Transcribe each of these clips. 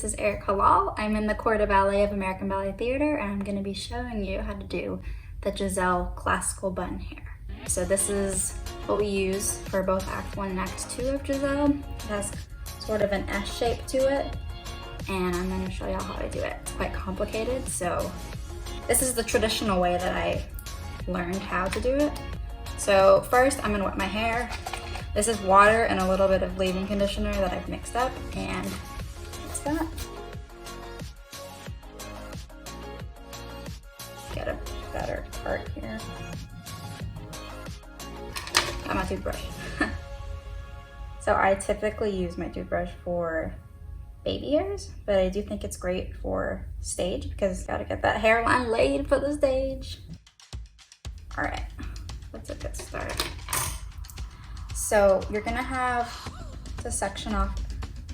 this is Erica Lall. I'm in the Corps de Ballet of American Ballet Theater, and I'm going to be showing you how to do the Giselle classical bun hair. So this is what we use for both Act 1 and Act 2 of Giselle. It has sort of an S shape to it, and I'm going to show y'all how to do it. It's quite complicated, so this is the traditional way that I learned how to do it. So first I'm going to wet my hair. This is water and a little bit of leave-in conditioner that I've mixed up, and that's that. Get a better part here. Got my toothbrush. So I typically use my toothbrush for baby hairs, but I do think it's great for stage because you gotta get that hairline laid for the stage. All right, let's get started. So you're gonna have to section off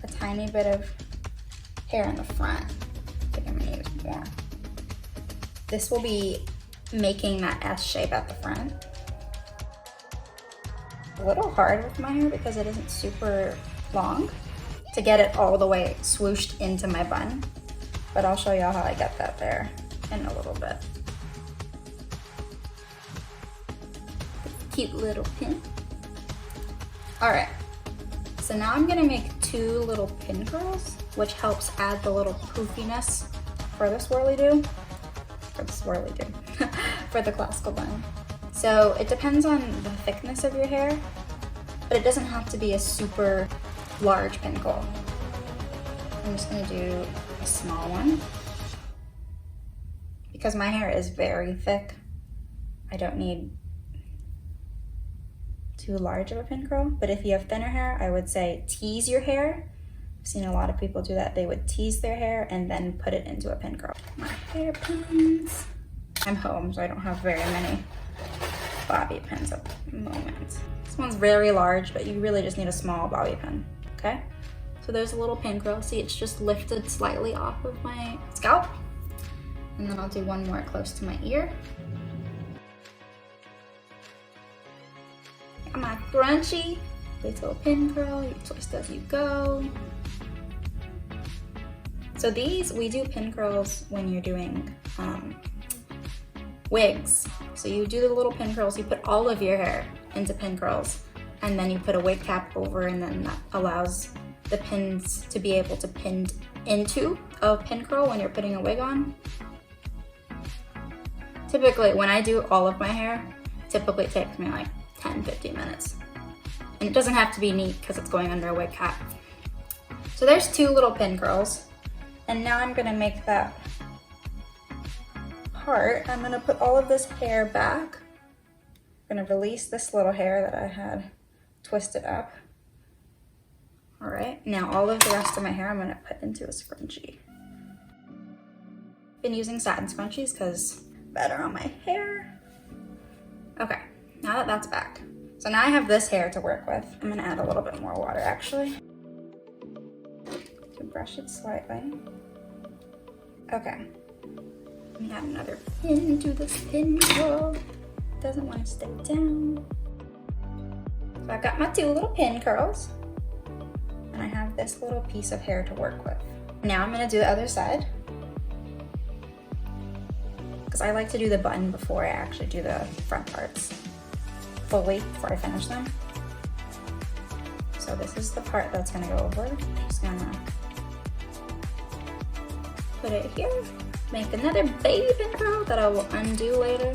a tiny bit of hair in the front. I think I'm gonna use more. This will be making that S shape at the front. A little hard with my hair because it isn't super long to get it all the way swooshed into my bun, but I'll show y'all how I get that there in a little bit. Cute little pin. All right, so now I'm gonna make 2 little pin curls, which helps add the little poofiness for the swirly-do, for the classical bun. So it depends on the thickness of your hair, but it doesn't have to be a super large pin curl. I'm just gonna do a small one. Because my hair is very thick, I don't need too large of a pin curl, but if you have thinner hair, I would say tease your hair. I've seen a lot of people do that. They would tease their hair and then put it into a pin curl. My hairpins. I'm home, so I don't have very many bobby pins at the moment. This one's very large, but you really just need a small bobby pin, okay? So there's a little pin curl. See, it's just lifted slightly off of my scalp. And then I'll do one more close to my ear. Got my crunchy little pin curl. You twist as you go. So these, we do pin curls when you're doing wigs. So you do the little pin curls, you put all of your hair into pin curls, and then you put a wig cap over, and then that allows the pins to be able to pin into a pin curl when you're putting a wig on. Typically, when I do all of my hair, typically it takes me like 10-15 minutes. And it doesn't have to be neat because it's going under a wig cap. So there's 2 little pin curls. And now I'm gonna make that part. I'm gonna put all of this hair back. I'm gonna release this little hair that I had twisted up. All right, now all of the rest of my hair I'm gonna put into a scrunchie. Been using satin scrunchies because better on my hair. Okay. Now that that's back. So now I have this hair to work with. I'm gonna add a little bit more water actually. To brush it slightly. Okay. Let me add another pin to this pin curl. Doesn't want to stay down. So I've got my 2 little pin curls. And I have this little piece of hair to work with. Now I'm gonna do the other side. Because I like to do the bun before I actually do the front parts fully before I finish them. So this is the part that's gonna go over. I'm just gonna put it here, make another baby pin curl that I will undo later.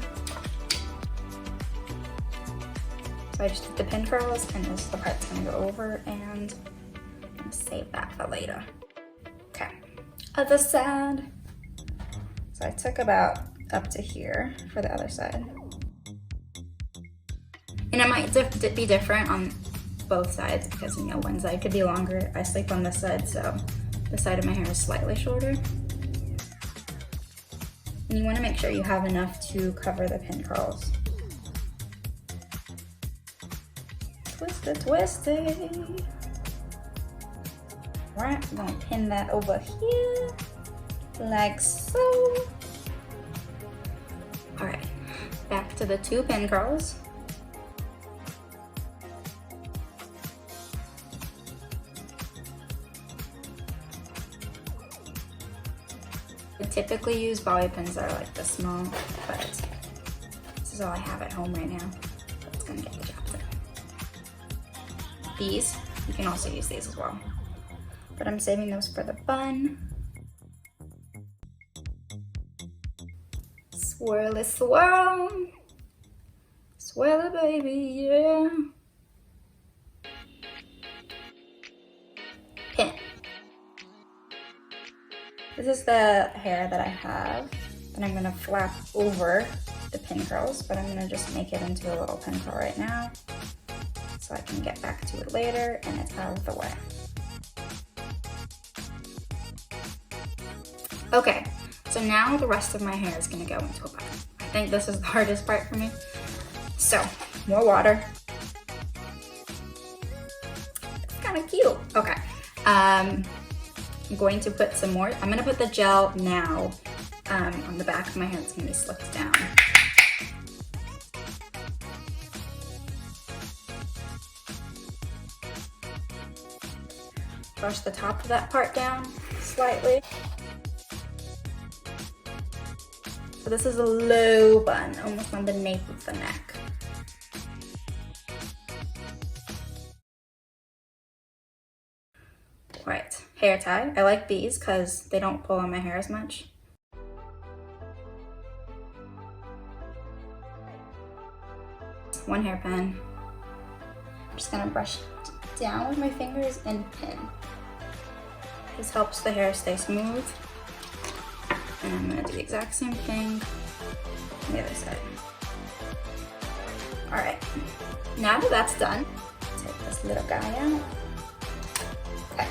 So I just did the pin curls, and this is the part that's gonna go over, and I'm gonna save that for later. Okay, other side. So I took about up to here for the other side. And it might be different on both sides because, you know, one side could be longer. I sleep on this side, so the side of my hair is slightly shorter. And you want to make sure you have enough to cover the pin curls. Twist it, twist it. All right, I'm gonna pin that over here, like so. All right, back to the 2 pin curls. I typically use bobby pins that are like this small, but this is all I have at home right now. So it's gonna get the job done. These, you can also use these as well, but I'm saving those for the bun. Swirl it, swirl. Swirl it, baby, yeah. Pin. This is the hair that I have, and I'm gonna flap over the pin curls, but I'm gonna just make it into a little pin curl right now, so I can get back to it later and it's out of the way. Okay, so now the rest of my hair is gonna go into a bun. I think this is the hardest part for me. So, more water. It's kind of cute. Okay, I'm going to put some more. I'm gonna put the gel now on the back of my hair. It's gonna be slicked down. Brush the top of that part down slightly. So this is a low bun, almost on the nape of the neck. Right, hair tie. I like these because they don't pull on my hair as much. One hairpin. I'm just gonna brush down with my fingers and pin. This helps the hair stay smooth. And I'm gonna do the exact same thing on the other side. All right, now that that's done, take this little guy out. Okay.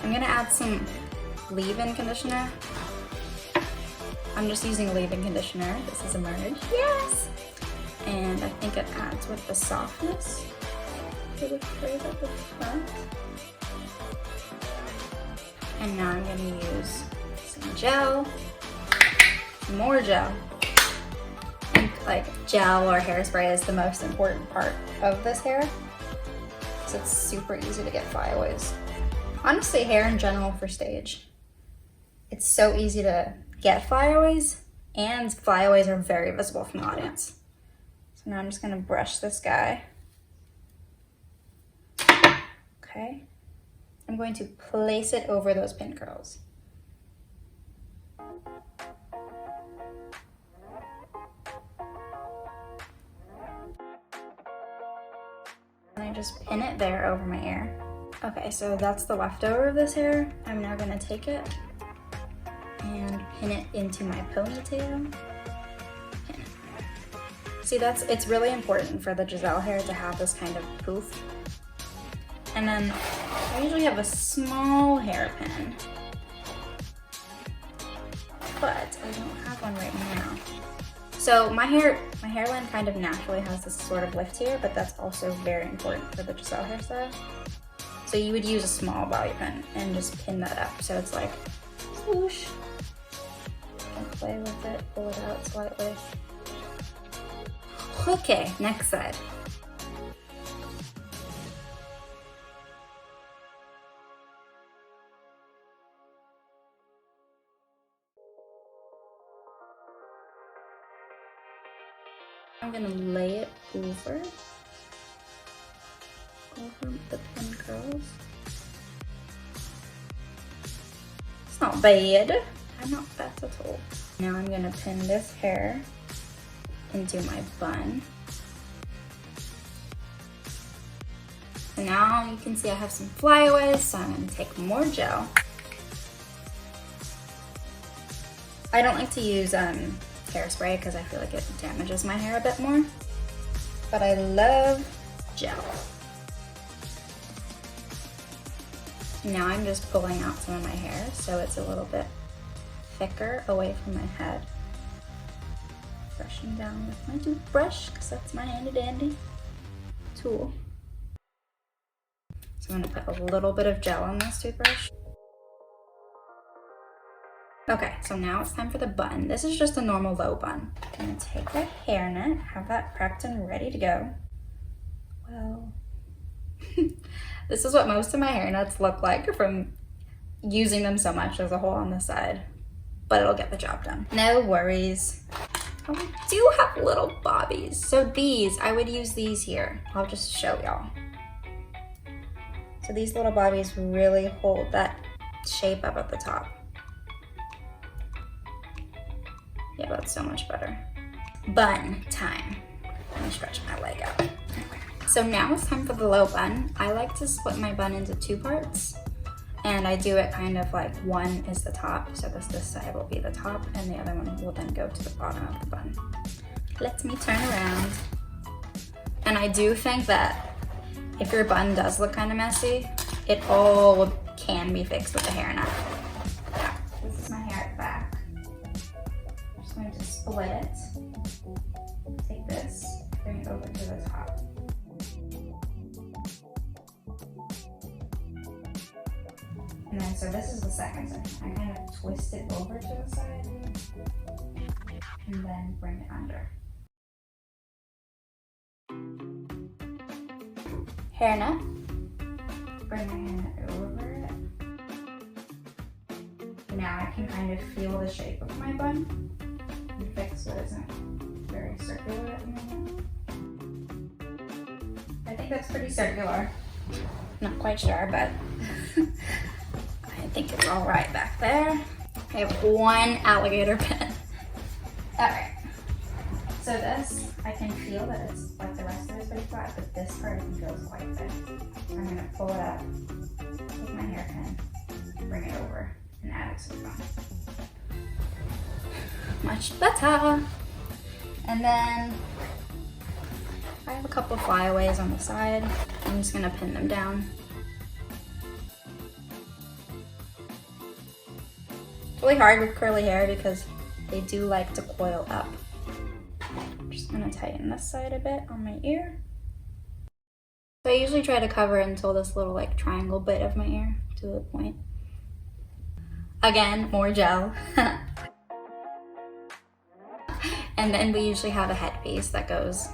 I'm gonna add some leave-in conditioner. I'm just using leave-in conditioner. This is Emerge. Yes! And I think it adds with the softness to the frizz at the front. And now I'm gonna use some gel, more gel. I think like gel or hairspray is the most important part of this hair because it's super easy to get flyaways. Honestly, hair in general for stage, it's so easy to get flyaways, and flyaways are very visible from the audience. So now I'm just gonna brush this guy. Okay. I'm going to place it over those pin curls. And I just pin it there over my ear. Okay, so that's the leftover of this hair. I'm now gonna take it and pin it into my ponytail. Pin it. See, it's really important for the Giselle hair to have this kind of poof. And then I usually have a small hairpin, but I don't have one right now. So my hairline kind of naturally has this sort of lift here, but that's also very important for the Giselle hairstyle. So you would use a small bobby pin and just pin that up. So it's like swoosh. And play with it, pull it out slightly. Okay, next side. I'm gonna lay it over the pin curls. It's not bad. I'm not bad at all. Now I'm gonna pin this hair into my bun. So now you can see I have some flyaways, so I'm gonna take more gel. I don't like to use hairspray because I feel like it damages my hair a bit more, but I love gel. Now I'm just pulling out some of my hair so it's a little bit thicker away from my head. Brushing down with my toothbrush because that's my handy dandy tool. So I'm gonna put a little bit of gel on this toothbrush. Okay, so now it's time for the bun. This is just a normal low bun. I'm gonna take that hairnet, have that prepped and ready to go. Well, this is what most of my hairnets look like from using them so much. There's a hole on the side, but it'll get the job done. No worries. Oh, we do have little bobbies. So these, I would use these here. I'll just show y'all. So these little bobbies really hold that shape up at the top. Yeah, that's so much better. Bun time. Let me stretch my leg out. Okay. So now it's time for the low bun. I like to split my bun into 2 parts. And I do it kind of like one is the top. So this side will be the top and the other one will then go to the bottom of the bun. Let me turn around. And I do think that if your bun does look kind of messy, it all can be fixed with a hair net. Yeah, this is my hair at the back. I'm just going to split it. Take this, bring it over to the top. And then, so this is the second section. I kind of twist it over to the side and then bring it under. Hairnet. Bring my hairnet over it. Now I can kind of feel the shape of my bun and fix so it isn't very circular at the moment. I think that's pretty circular. Not quite sure, but I think it's all right back there. I have 1 alligator pin. All right. So this, I can feel that it's like the rest of it is pretty flat, but this part I can feel is quite thick. I'm gonna pull it up, take my hairpin, bring it over, and add it to the bun. Much better. And then I have a couple flyaways on the side. I'm just gonna pin them down. It's really hard with curly hair because they do like to coil up. I'm just gonna tighten this side a bit on my ear. So I usually try to cover until this little like triangle bit of my ear to the point. Again, more gel. And then we usually have a headpiece that goes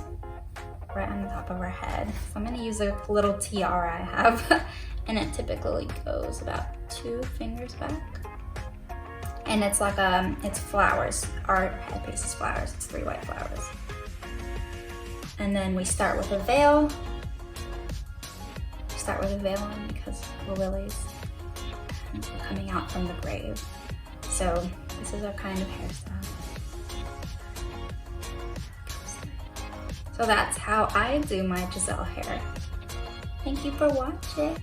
right on the top of our head. So I'm gonna use a little tiara I have, and it typically goes about 2 fingers back. And it's like it's flowers. Our headpiece is flowers. It's 3 white flowers. And then we start with a veil. Start with a veil on because the lilies are coming out from the grave. So this is our kind of hairstyle. So that's how I do my Giselle hair. Thank you for watching.